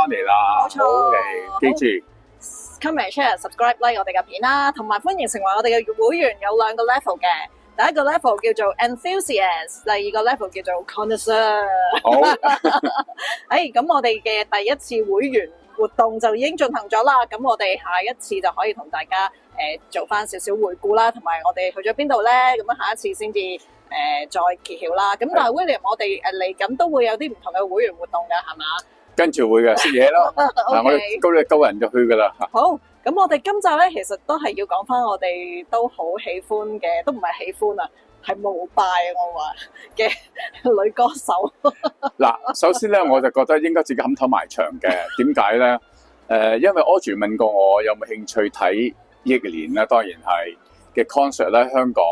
翻嚟啦。冇錯好，記住 comment share subscribe like 我哋嘅片啦，同埋歡迎成為我哋嘅會員，有2個 level 嘅。第一個 level 叫做 enthusiast， 第二個 level 叫做 connoisseur。好，咁我哋嘅第一次會員活動就已經進行咗啦。咁我哋下一次就可以同大家做翻少少回顧啦，同埋我哋去咗邊度咧？咁樣下一次先至再揭曉啦。咁但係 William，我哋嚟緊都會有啲唔同嘅會員活動嘅，係嘛？跟住會嘅食嘢咯。嗱，我哋高人就去噶啦。好，咁我哋今集咧，其實都係要講翻我哋都好喜歡嘅，都唔係喜歡啊，係膜拜我話嘅女歌手。嗱，首先咧，我就覺得應該自己冚頭埋牆嘅。點解咧？因為 Audrey 問過我有冇興趣睇憶蓮啦，當然係嘅 concert 咧香港。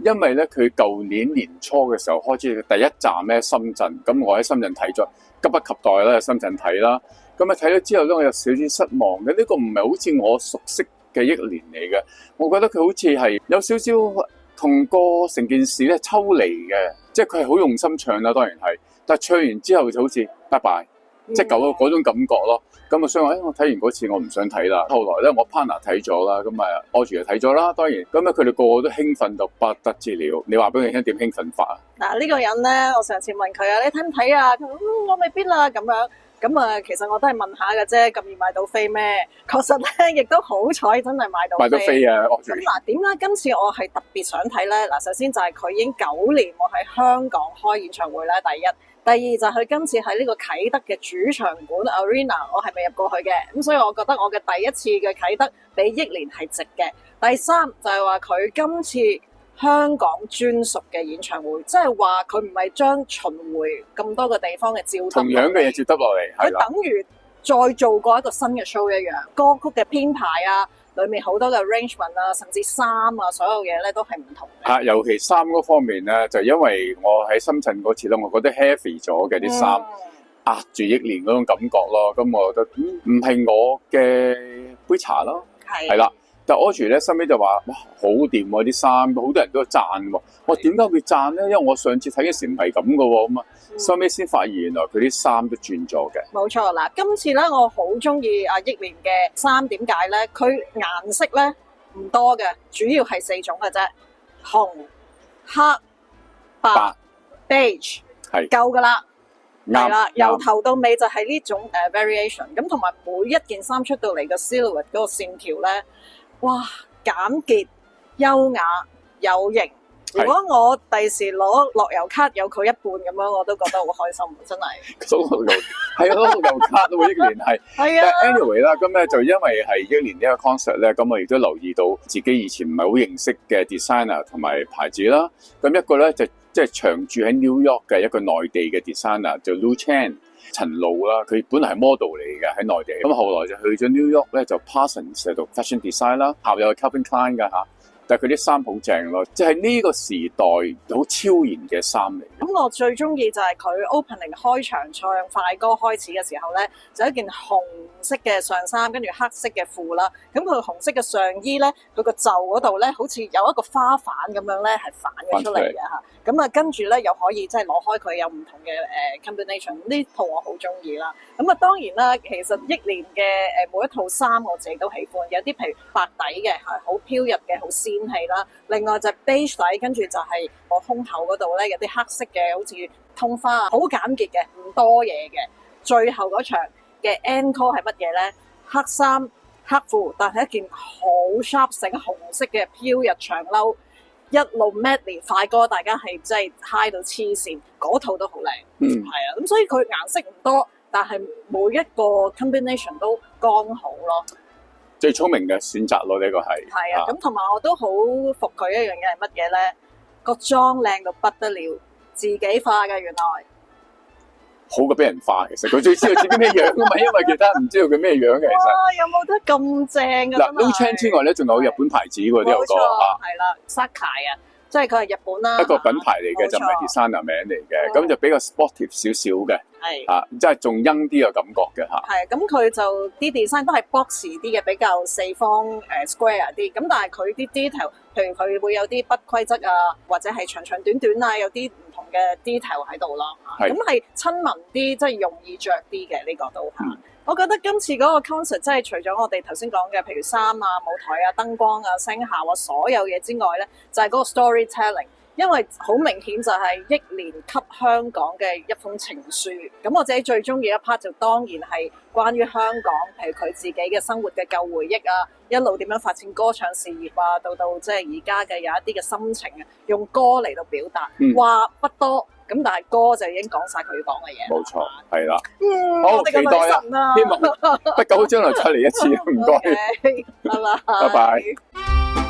因為咧佢舊年年初嘅時候開始第一站咧深圳，咁我喺深圳睇咗，急不及待啦，喺深圳睇啦。咁啊睇咗之後咧，我有少少失望嘅。呢個唔係好似我熟悉嘅憶蓮嚟嘅，我覺得佢好似係有少少同個成件事咧抽離嘅，即係佢係好用心唱啦，當然係，但係唱完之後就好似拜拜，即係嗰種感覺咯。咁啊，所以我睇完嗰次我唔想睇啦。後來咧，我 partner 睇咗啦，咁啊，Audrey 又睇咗啦。當然，咁咧佢哋個個都興奮到不得之了。你話俾佢聽點興奮法啊？嗱，呢個人咧，我上次問佢啊，你睇唔睇啊？佢話我未必啦咁樣。咁啊，其實我都係問下嘅啫，咁易買到飛咩？確實咧，亦都好彩真係買到飛。買到飛啊！咁嗱，點解今次我係特別想睇咧？嗱，首先就係佢已經9年冇喺香港開演唱會啦，第一。第二就係佢今次喺呢個啟德嘅主場館 Arena， 我係未入過去嘅，咁所以我覺得我嘅第一次嘅啟德比憶蓮係值嘅。第三就係話佢今次香港專屬嘅演唱會，即係話佢唔係將巡迴咁多個地方嘅照同樣嘅嘢接得落嚟，係啦。佢等於再做過一個新嘅 show 一樣，歌曲嘅編排啊，裏面好多嘅 arrangement 啊，甚至衫啊，所有嘢咧都係唔同嘅。尤其衫嗰方面咧，就因為我喺深圳嗰次咧，我覺得 heavy 咗嘅啲衫，壓住憶蓮嗰種感覺咯。咁我覺得唔係我嘅杯茶咯，係啦。但 Audrey 咧，收尾就話：哇，好掂喎啲衫，好多人都讚喎。我點解會讚咧？因為我上次睇嘅時唔係咁嘅喎，咁啊，收尾先發現原來佢啲衫都轉咗嘅。冇錯啦，今次咧我好中意阿憶蓮嘅衫，點解咧？佢顏色咧唔多嘅，主要係4種嘅啫，紅、黑、白、beige， 係夠噶啦。係啦，由頭到尾就係呢種variation。咁同埋每一件衫出到嚟嘅 silhouette 嗰個線條咧。哇，簡潔、優雅、有型。如果我第時攞樂悠卡有佢一半咁樣，我都覺得好開心，真係。攞樂悠係咯，樂悠卡都憶蓮係。係啊。Anyway 啦，咁咧就因為係憶蓮呢個 concert 咧，咁我亦都留意到自己以前唔係好認識嘅 designer 同埋牌子啦。咁一個咧就即係長住喺 New York 嘅一個內地嘅 designer，就 Lu Chen。陳露啦，佢本來係 model 嚟嘅喺內地，咁後來就去咗 New York 咧，就 Parsons 讀 fashion design 啦，校友係 Calvin Klein 㗎嚇，但係佢啲衫好正咯，即係呢個時代好超然嘅衫嚟。咁我最中意就係佢 opening 開場唱快歌開始嘅時候咧，就一件紅色嘅上衫，跟住黑色嘅褲啦。咁佢紅色嘅上衣咧，佢個袖嗰度咧，好似有一個花瓣咁樣咧，係反咗出嚟嘅嚇。咁啊，跟住咧又可以即係攞開佢有唔同嘅combination，呢套我好中意啦。咁啊，當然啦，其實憶蓮嘅每一套衫我自己都喜歡，有啲譬如白底嘅係好飄逸嘅，好仙氣啦。另外就 beige 底，跟住就係我胸口嗰度咧有啲黑色嘅，好似通花啊，好簡潔嘅，唔多嘢嘅。最後嗰場嘅 encore 係乜嘢咧？黑衫黑褲，但係一件好 sharp 醒紅色嘅飄逸長褸。一路 medley 快歌，大家係真係 high 到黐線，嗰套都好靚，係啊，咁所以佢顏色唔多，但係每一個 combination 都剛好咯。最聰明嘅選擇咯，呢個係。係啊，咁同埋我都好服佢一樣嘢係乜嘢咧？個妝靚到不得了，自己化嘅原來。好過俾人化，其實佢最知道自己咩樣噶嘛，因為其他人唔知道佢咩樣嘅。其實有冇得咁正㗎？嗱 ，Lu Chen 之外咧，仲有日本牌子喎，都有個係啦 Sakai 啊，即係佢係日本啦，一個品牌嚟嘅，就唔係 designer 名嚟嘅，咁就比較 sportive 少少嘅。係啊，即係仲陰啲嘅感覺嘅嚇。係咁，佢就啲 design 都係 box 啲嘅，比較四方square 啲。咁但係佢啲 detail，譬如佢會有啲不規則啊，或者係長長短短啊，有啲唔同嘅 detail 喺度啦。咁係親民啲，即係容易着啲嘅呢個都係。我覺得今次嗰個 concert 即係除咗我哋頭先講嘅，譬如衫啊、舞台啊、燈光啊、聲效啊，所有嘢之外咧，就係嗰個 storytelling。因為好明顯就係憶蓮給香港嘅一封情書，咁我自己最中意一 part 就當然係關於香港，譬如佢自己嘅生活嘅舊回憶啊，一路點樣發展歌唱事業啊，到即係而家嘅有一啲嘅心情啊，用歌嚟到表達，話不多，咁但係歌就已經講晒佢講嘅嘢。冇錯，係啦。好期待啊！希望不久將來再嚟一次，唔該。拜拜。拜拜。